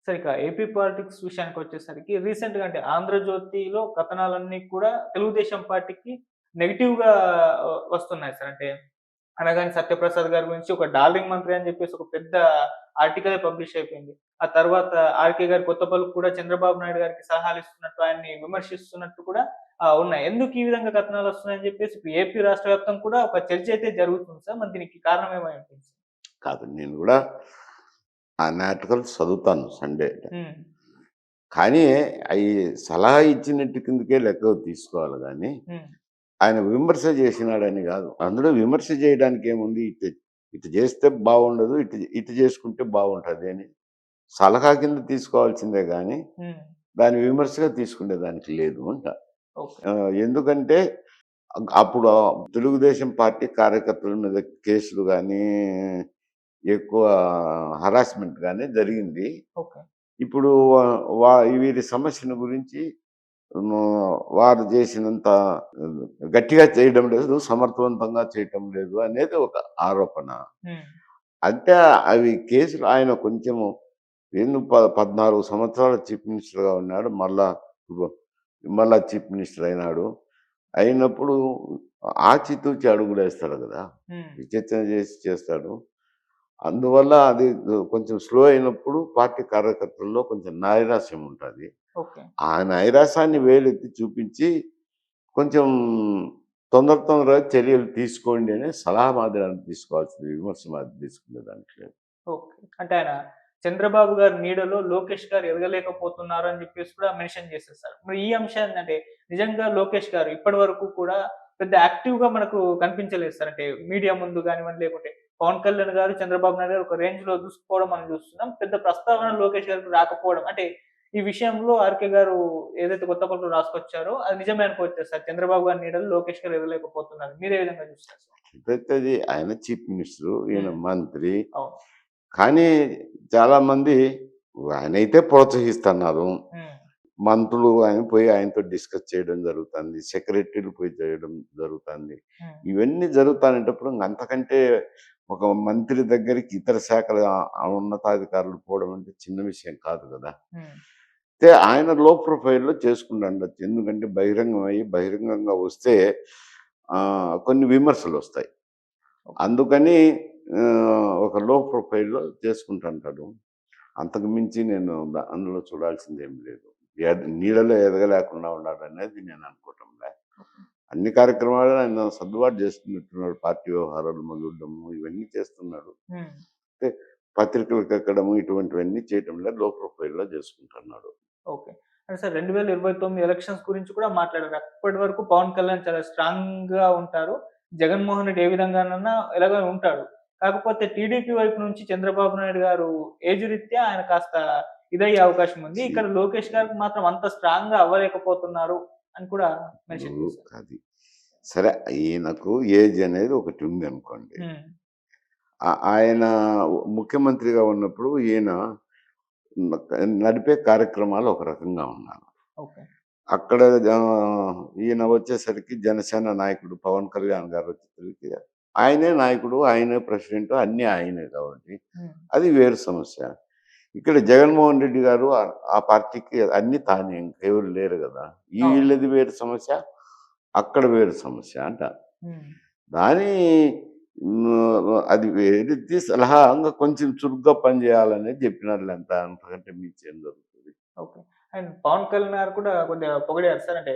సరే ఇక AP politics విషయానికొచ్చేసరికి రీసెంట్‌గా అంటే 'ఆంధ్రజ్యోతి'లో కథనాలన్నీ కూడా తెలుగుదేశం పార్టీకి నెగెటివ్‌గా వస్తున్నాయి సార్. అంటే అనగాని సత్యప్రసాద్ గారి గురించి ఒక డార్లింగ్ మంత్రి అని చెప్పేసి ఒక పెద్ద ఆర్టికలే పబ్లిష్ అయిపోయింది. ఆ తర్వాత ఆర్‌కే గారి కొత్త పలుకు కూడా చంద్రబాబు నాయుడు గారికి సలహాలిస్తున్నట్టు, ఆయన్ని విమర్శిస్తున్నట్టు కూడా ఉన్నాయి. ఎందుకు ఈ విధంగా కథనాలొస్తున్నాయని చెప్పేసి ఇప్పుడు ఏపీ రాష్ట్ర వ్యాప్తంగా కూడా ఒక చర్చ అయితే జరుగుతుంది సార్. మరి దీనికి కారణం ఏమై ఉంటుంది సార్? కాదు. నేను గూడా ఆ ఆర్టికల్స్ చదువుతాను సండే. హ్మ్. కానీ అయి సలహా ఇచ్చినట్టు కిందకే లెక్కకు తీసుకోవాలి గానీ, హ్మ్. ఆయన విమర్శ చేసినాడని గాదు. అందులో విమర్శ చేయడానికేముంది? ఇటు చేస్తే బాగుండదు. ఇటు ఇటు చేసుకుంటే బాగుంటది అని సలహా కింద తీసుకోవాల్సిందే గానీ, హ్మ్. దాన్ని విమర్శగా తీసుకునేదానికి లేదు అంట. ఓకే. ఎందుకంటే అప్పుడు తెలుగుదేశం పార్టీ కార్యకర్తల మీద కేసులు గానీ, ఎక్కువ హరాస్మెంట్ గానీ జరిగింది. ఓకే. ఇప్పుడు వా వా వీరి సమస్యల గురించి వారు చేసినంత గట్టిగా చేయడం లేదు, సమర్థవంతంగా చేయటం లేదు అనేది ఒక ఆరోపణ. హ్మ్. అంటే అవి కేసులు ఆయన కొంచెము 14 సంవత్సరాలు చీఫ్ మినిస్టర్‌గా ఉన్నాడు. వ మళ్ళా చీఫ్ మినిస్టర్ అయినాడు. అయినప్పుడు ఆచితూచి అడుగులేస్తాడు గదా! హ్మ్. విచక్షణ చేసి చేస్తాడు. అందువల్ల అది కొంచెం స్లో అయినప్పుడు పార్టీ కార్యకర్తల్లో కొంచెం నైరాశ్యం ఉంటది. ఓకే. ఆ నైరాశ్యాన్ని వేలెత్తి చూపించి కొంచెం తొందరగా చర్యలు తీసుకోండి అని సలహా మాదిరి తీసుకోవాల్సింది. విమర్శ మాదిరి తీసుకునే దానికి లేదు. ఓకే. అంటే ఆయన చంద్రబాబు గారి నీడలో లోకేష్ గారు ఎదగలేకపోతున్నారు అని జెప్పేసి కూడా మెన్షన్ చేసేసారు. మరి ఈ అంశాన్ని అంటే నిజంగా లోకేష్ గారు ఇప్పటి వరకు కూడా పెద్ద యాక్టివ్‌గా మనకు కనిపించలేదు సార్. అంటే మీడియా ముందు గానివ్వండి, లేకుంటే పవన్ కళ్యాణ్ గారు, చంద్రబాబు నాయుడు గారు ఒక రేంజ్‌లో దూసుకుపోవడం మనం చూస్తున్నాం. పెద్ద ప్రస్తావన లోకేష్ గారికి రాకపోవడం. అంటే ఈ విషయంలో ఆర్‌కే గారు ఏదైతే కొత్త పలుకులు రాసుకొచ్చారో అది నిజమే అనుకోవచ్చా సార్? చంద్రబాబు గారి నీడలో లోకేష్ గారు ఎదగలేకపోతున్నారు. మీరే విధంగా చూస్తారు సార్? ప్రతిది ఆయన చీఫ్ మినిస్టరు, ఈయన హ్మ్. మంత్రి. అవును. కానీ చాలామంది ఆయనైతే ప్రోత్సహిస్తున్నారు. హ్మ్. మంత్రులు ఆయన పోయి ఆయనతో డిస్కస్ చేయడం జరుగుతుంది. సెక్రటరీలు పోయి చేయడం జరుగుతుంది. హ్మ్. ఇవన్నీ జరుగుతానేటప్పుడు అంతకంటే ఒక మంత్రి దగ్గరికి ఇతర శాఖల ఉన్నతాధికారులు పోవడం అంటే చిన్న విషయం కాదు గదా! హ్మ్. అయితే ఆయన లో ప్రొఫైల్‌లో చేసుకుంటుండొచ్చు. ఎందుకంటే బహిరంగంగా వస్తే కొన్ని విమర్శలొస్తాయి. ఓకే. అందుకని ఒక లో ప్రొఫైల్‌లో చేసుకుంటుంటాడు. అంతకు మించి నేను అందులో చూడాల్సిందేమి లేదు. నీడలో ఎదగలేకుండా ఉన్నాడనేది నేను అనుకోవటంలే. ఓకే. అన్ని కార్యక్రమాలు ఆయన సర్దుబాటు చేసుకున్నట్టున్నాడు. పార్టీ వ్యవహారాలు మొదలెడ్డము ఇవన్నీ చేస్తున్నాడు. హ్మ్. అంటే పత్రికలకెక్కడము ఇటువంటివన్నీ చేయటంలే లో ప్రొఫైల్‌లో చేసుకుంటున్నాడు. ఓకే. అంటే సార్ 2029 ఎలక్షన్స్ గురించి కూడా మాట్లాడారు. అప్పటి వరకు పవన్ కళ్యాణ్ చాలా స్ట్రాంగ్‌గా ఉంటారు. జగన్మోహన్ రెడ్డి ఏ విధంగానన్నా ఎలాగో ఉంటాడు. కాకపోతే టీడీపీ వైపు నుంచి చంద్రబాబు నాయుడు గారు ఏజ్ రీత్యా ఆయన కాస్త ఇదయ్యే అవకాశం ఉంది. సి ఇక్కడ లోకేష్ గారికి మాత్రం అంత స్ట్రాంగ్‌గా అవ్వలేకపోతున్నారు అని కూడా ఇప్పుడు మెన్షన్ చేశారు. అది సరే ఈయనకు ఏజ్ అనేది ఒకటి ఉందనుకోండి. హ్మ్. ఆయన ముఖ్యమంత్రిగా ఉన్నప్పుడు ఈయన నడిపే కార్యక్రమాలు ఒక రకంగా ఉన్నాయి. ఓకే. అక్కడ ఈయన వచ్చేసరికి జనసేన నాయకుడు పవన్ కళ్యాణ్ గారు వచ్చేసరికి ఆయనే నాయకుడు, ఆయనే ప్రెసిడెంట్ అన్నీ ఆయనే కాబట్టి హ్మ్. అది వేరు సమస్య. ఇక్కడ జగన్మోహన్ రెడ్డి గారు ఆ పార్టీకి అన్నీ తానే ఇంకెవరు లేరు గదా! అవును. వీళ్ళది వేరు సమస్య, అక్కడ వేరు సమస్య అంట. హ్మ్. దాని అది వేరిద్ది సలహా ఇంగా కొంచెం చురుగ్గా పనిచేయాలనేది చెప్పినారులే అంతకంటే మించి ఏం జరుగుతది. ఓకే. అండ్ పవన్ కళ్యాణ్ గారు కూడా కొద్దిగా పొగిడారు సార్. అంటే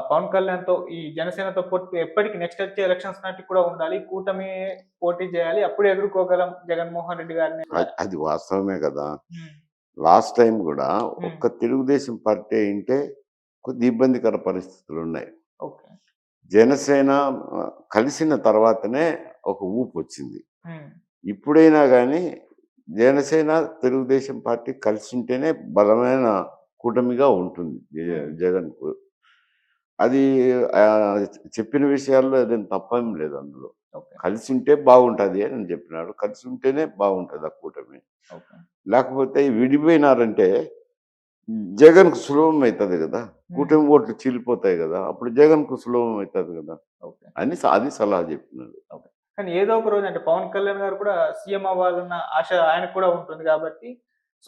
పవన్ కళ్యాణ్‌తో ఈ జనసేనతో పొత్తు ఎప్పటికి నెక్స్ట్ వచ్చే ఎలక్షన్స్ నాటికి కూడా ఉండాలి. కూటమి పోటీ చేయాలి. అప్పుడే ఎదుర్కోగలం జగన్మోహన్ రెడ్డి గారిని కూడా. అది వాస్తవమే గదా! హ్మ్. లాస్ట్ టైమ్ గూడా హ్మ్. ఒక్క తెలుగుదేశం పార్టీ అయింటే కొద్ది ఇబ్బందికర పరిస్థితులున్నాయి. ఓకే. జనసేన కలిసిన తర్వాతనే ఒక ఊపొచ్చింది. హ్మ్. ఇప్పుడైనా గానీ జనసేన, తెలుగుదేశం పార్టీ కలిసుంటేనే బలమైన కూటమిగా ఉంటుంది హ్మ్. జగన్‌కు. అది చెప్పిన విషయాల్లో ఏదైనా తప్పేం లేదు అందులో. ఓకే. కలిసుంటే బాగుంటది అని చెప్పినాడు. కలిసుంటేనే బాగుంటది ఆ కూటమి. ఓకే. లేకపోతే విడిపోయినారంటే జగన్‌కు సులభం అయితది గదా! హ్మ్. కూటమి ఓట్లు చీలిపోతాయి గదా! అప్పుడు జగన్‌కు సులభం అయితది గదా! ఓకే. అని అది సలహా చెప్పినాడు. ఓకే. కానీ ఏదో ఒక రోజు అంటే పవన్ కళ్యాణ్ గారు కూడా సీఎం అవ్వాలన్న ఆశ ఆయనకు కూడా ఉంటుంది కాబట్టి,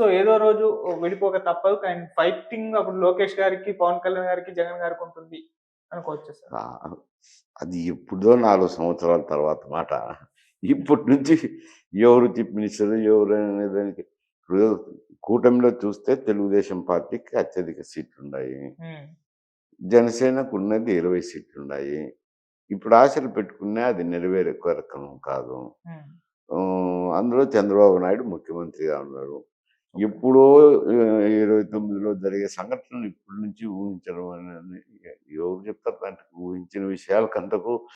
సో ఏదో రోజు విడిపోక తప్పదు. అండ్ ఫైటింగ్ అప్పుడు లోకేష్ గారికి, పవన్ కళ్యాణ్ గారికి, జగన్ గారికి ఉంటుంది అనుకోవచ్చా సార్? ఆ! అది ఎప్పుడో 4 సంవత్సరాల తర్వాత మాట. ఇప్పటి నుంచి ఎవరు చీఫ్ మినిస్టర్ ఎవరనే దానికి ఇప్పుడు కూటమిలో చూస్తే తెలుగుదేశం పార్టీకి అత్యధిక సీట్లున్నాయి. హ్మ్. జనసేనకున్నది 20 సీట్లున్నాయి. ఇప్పుడు ఆశలు పెట్టుకున్నా అది నెరవేరే కార్యక్రమం కాదు. హ్మ్. అందులో చంద్రబాబు నాయుడు ముఖ్యమంత్రిగా ఉన్నారు. ఎప్పుడో 29లో జరిగే సంఘటనలు ఇప్పటి నుంచి ఊహించడం అనేది ఎవరు చెప్తారు దాంట్లో ఊహించిన విషయాలకంతకు